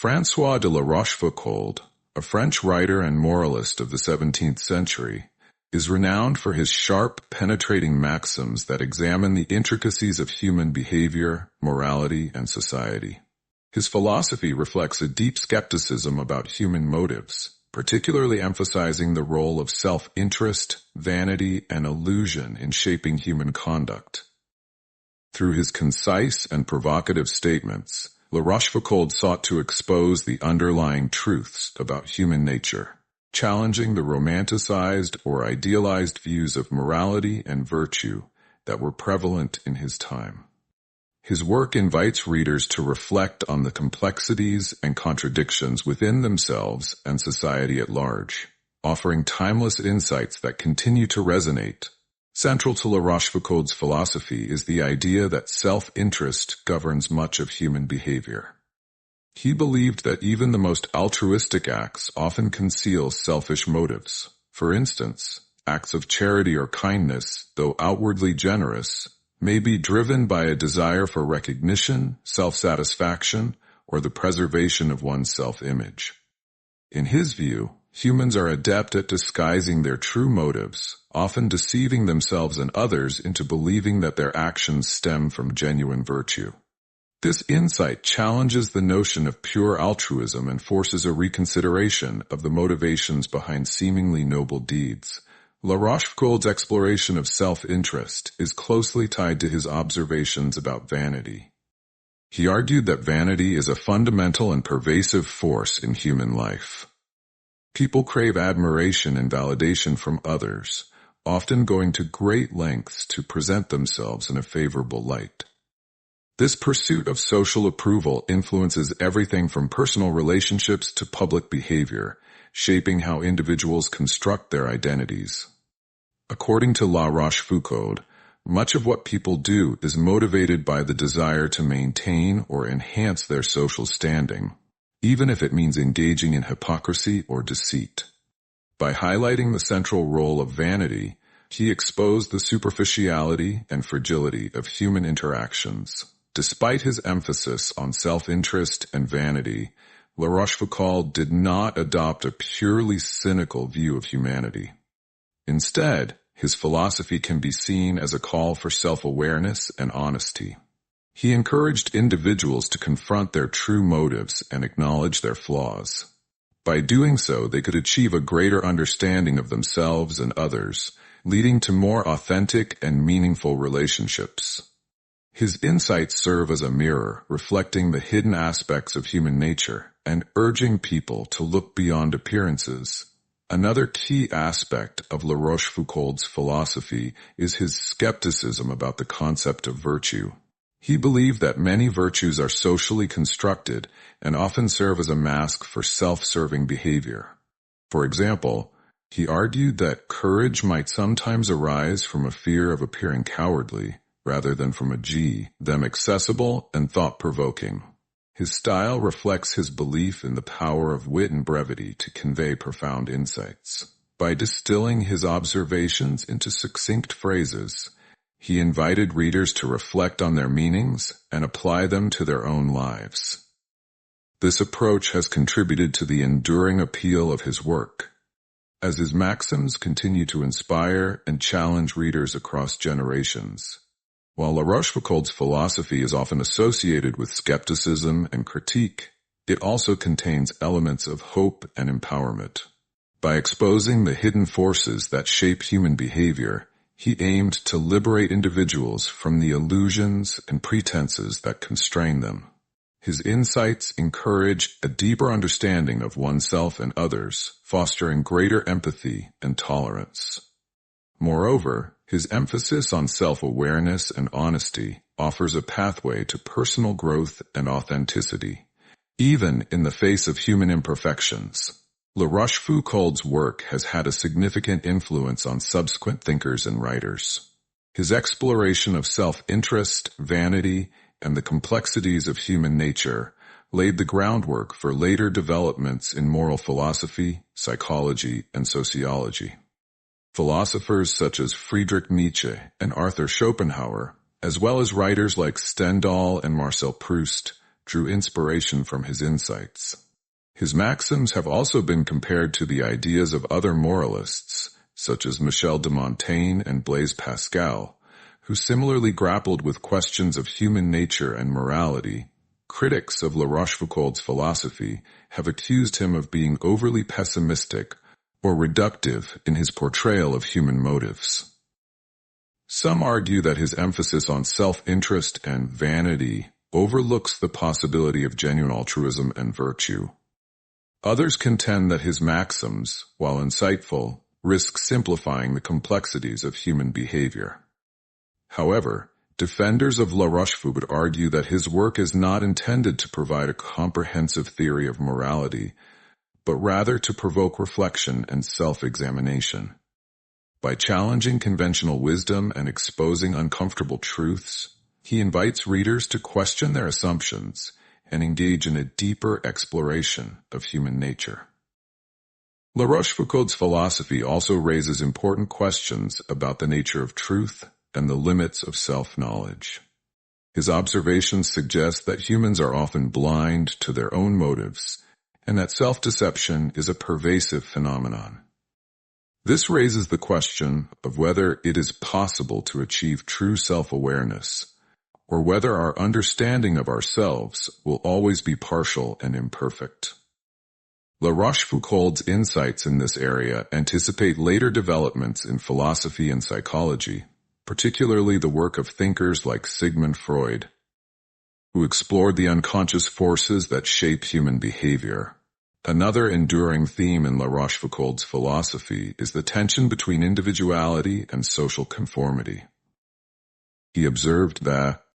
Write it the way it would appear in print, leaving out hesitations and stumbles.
François de la Rochefoucauld, a French writer and moralist of the 17th century, is renowned for his sharp, penetrating maxims that examine the intricacies of human behavior, morality, and society. His philosophy reflects a deep skepticism about human motives, particularly emphasizing the role of self-interest, vanity, and illusion in shaping human conduct. Through his concise and provocative statements, La Rochefoucauld sought to expose the underlying truths about human nature, challenging the romanticized or idealized views of morality and virtue that were prevalent in his time. His work invites readers to reflect on the complexities and contradictions within themselves and society at large, offering timeless insights that continue to resonate. Central to La Rochefoucauld's philosophy is the idea that self-interest governs much of human behavior. He believed that even the most altruistic acts often conceal selfish motives. For instance, acts of charity or kindness, though outwardly generous, may be driven by a desire for recognition, self-satisfaction, or the preservation of one's self-image. In his view, humans are adept at disguising their true motives, often deceiving themselves and others into believing that their actions stem from genuine virtue. This insight challenges the notion of pure altruism and forces a reconsideration of the motivations behind seemingly noble deeds. La Rochefoucauld's exploration of self-interest is closely tied to his observations about vanity. He argued that vanity is a fundamental and pervasive force in human life. People crave admiration and validation from others, often going to great lengths to present themselves in a favorable light. This pursuit of social approval influences everything from personal relationships to public behavior, shaping how individuals construct their identities. According to La Rochefoucauld, much of what people do is motivated by the desire to maintain or enhance their social standing, even if it means engaging in hypocrisy or deceit. By highlighting the central role of vanity, he exposed the superficiality and fragility of human interactions. Despite his emphasis on self-interest and vanity, La Rochefoucauld did not adopt a purely cynical view of humanity. Instead, his philosophy can be seen as a call for self-awareness and honesty. He encouraged individuals to confront their true motives and acknowledge their flaws. By doing so, they could achieve a greater understanding of themselves and others, leading to more authentic and meaningful relationships. His insights serve as a mirror, reflecting the hidden aspects of human nature and urging people to look beyond appearances. Another key aspect of La Rochefoucauld's philosophy is his skepticism about the concept of virtue. He believed that many virtues are socially constructed and often serve as a mask for self-serving behavior. For example, he argued that courage might sometimes arise from a fear of appearing cowardly, rather than from them accessible and thought-provoking. His style reflects his belief in the power of wit and brevity to convey profound insights. By distilling his observations into succinct phrases, he invited readers to reflect on their meanings and apply them to their own lives. This approach has contributed to the enduring appeal of his work, as his maxims continue to inspire and challenge readers across generations. While La Rochefoucauld's philosophy is often associated with skepticism and critique, it also contains elements of hope and empowerment. By exposing the hidden forces that shape human behavior, he aimed to liberate individuals from the illusions and pretenses that constrain them. His insights encourage a deeper understanding of oneself and others, fostering greater empathy and tolerance. Moreover, his emphasis on self-awareness and honesty offers a pathway to personal growth and authenticity, even in the face of human imperfections. La Rochefoucauld's work has had a significant influence on subsequent thinkers and writers. His exploration of self-interest, vanity, and the complexities of human nature laid the groundwork for later developments in moral philosophy, psychology, and sociology. Philosophers such as Friedrich Nietzsche and Arthur Schopenhauer, as well as writers like Stendhal and Marcel Proust, drew inspiration from his insights. His maxims have also been compared to the ideas of other moralists, such as Michel de Montaigne and Blaise Pascal, who similarly grappled with questions of human nature and morality. Critics of La Rochefoucauld's philosophy have accused him of being overly pessimistic or reductive in his portrayal of human motives. Some argue that his emphasis on self-interest and vanity overlooks the possibility of genuine altruism and virtue. Others contend that his maxims, while insightful, risk simplifying the complexities of human behavior. However, defenders of La Rochefoucauld argue that his work is not intended to provide a comprehensive theory of morality, but rather to provoke reflection and self-examination. By challenging conventional wisdom and exposing uncomfortable truths, he invites readers to question their assumptions and engage in a deeper exploration of human nature. La Rochefoucauld's philosophy also raises important questions about the nature of truth and the limits of self-knowledge. His observations suggest that humans are often blind to their own motives and that self-deception is a pervasive phenomenon. This raises the question of whether it is possible to achieve true self-awareness, or whether our understanding of ourselves will always be partial and imperfect. La Rochefoucauld's insights in this area anticipate later developments in philosophy and psychology, particularly the work of thinkers like Sigmund Freud, who explored the unconscious forces that shape human behavior. Another enduring theme in La Rochefoucauld's philosophy is the tension between individuality and social conformity. He observed that,